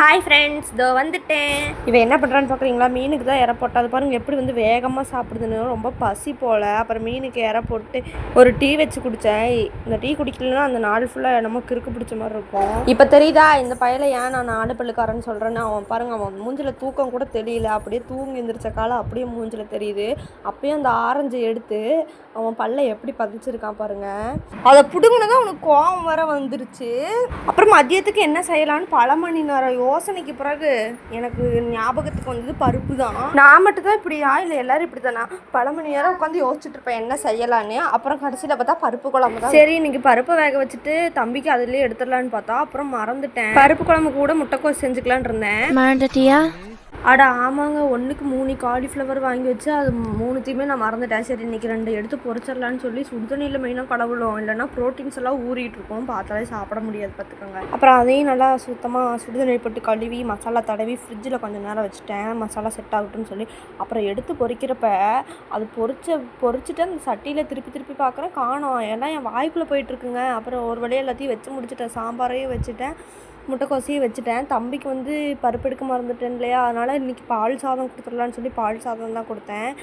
Hi friends, இதோ வந்துட்டேன். இவன் என்ன பண்ணுறான்னு பார்க்குறீங்களா? மீனுக்கு தான் இரை போட்டு அது பாருங்கள் எப்படி வந்து வேகமாக சாப்பிடுதுன்னு. ரொம்ப பசி போல். அப்புறம் மீனுக்கு இரை போட்டு ஒரு டீ வச்சு குடித்தேன். இந்த டீ குடிக்கலன்னா அந்த நாள் ஃபுல்லாக என்னமோ கிறுக்கு பிடிச்ச மாதிரி இருக்கும். இப்போ தெரியுதா இந்த பையலை ஏன் நான் நாடு பல்லுக்காரன்னு சொல்கிறேன்னு? அவன் பாருங்கள், அவன் மூஞ்சில் தூக்கம் கூட தெரியல. அப்படியே தூங்கி எந்திரிச்ச காலம் அப்படியே மூஞ்சில் தெரியுது. அப்பயும் அந்த ஆரஞ்சு எடுத்து அவன் பல்லை எப்படி பதிச்சிருக்கான் பாருங்கள். அதை பிடுங்கினதான் அவனுக்கு கோவம் வர வந்துருச்சு. அப்புறம் மதியத்துக்கு என்ன செய்யலான்னு பல மணி நேரம் யோசனைக்கு பிறகு எனக்கு ஞாபகத்துக்கு வந்தது பருப்பு தான். நான் மட்டும் தான் இப்படியா இல்லை எல்லாரும் இப்படி தானா? பல மணி நேரம் உட்காந்து யோசிச்சுட்டு இருப்பேன் என்ன செய்யலான்னு. அப்புறம் கடைசியில் பார்த்தா பருப்பு குழம்பு தான். சரி, இன்னைக்கு பருப்பு வேக வச்சுட்டு தம்பிக்கு அதுலேயே எடுத்துடலான்னு பார்த்தா அப்புறம் மறந்துட்டேன். பருப்பு குழம்பு கூட முட்டைக்கோஸ் செஞ்சுக்கலான் இருந்தேன். அட ஆமாங்க, 1க்கு 3 காலிஃப்ளவர் வாங்கி வச்சு அது 3த்தையுமே நான் மறந்துட்டேன். சரி, இன்றைக்கி 2 எடுத்து பொரிச்சிடலான்னு சொல்லி சுடுதண்ணியில் மெயினாக கடவுளும், இல்லைன்னா ப்ரோட்டீன்ஸ் எல்லாம் ஊறிட்டு இருக்கும், பார்த்தாலே சாப்பிட முடியாது பார்த்துக்கோங்க. அப்புறம் அதையும் நல்லா சுத்தமாக சுடுதண்ணி போட்டு கழுவி மசாலா தடவி ஃப்ரிட்ஜில் கொஞ்சம் நேரம் வச்சுட்டேன், மசாலா செட் ஆகட்டும்னு சொல்லி. அப்புறம் எடுத்து பொரிக்கிறப்ப அது பொரிச்சுட்டு அந்த சட்டியில் திருப்பி பார்க்குறேன், காணோம். ஏன்னா என் வாய்க்குள்ளே போயிட்டுருக்குங்க. அப்புறம் ஒரு வழியாக எல்லாத்தையும் வச்சு முடிச்சுட்டேன். சாம்பாரையும் வச்சுட்டேன், முட்டைக்கோசையும் வச்சுட்டேன். தம்பிக்கு வந்து பருப்பு எடுக்க மறந்துட்டேன் இல்லையா, அதனால் இன்றைக்கி பால் சாதம் கொடுத்துடலான்னு சொல்லி பால் சாதம் தான் கொடுத்தேன்.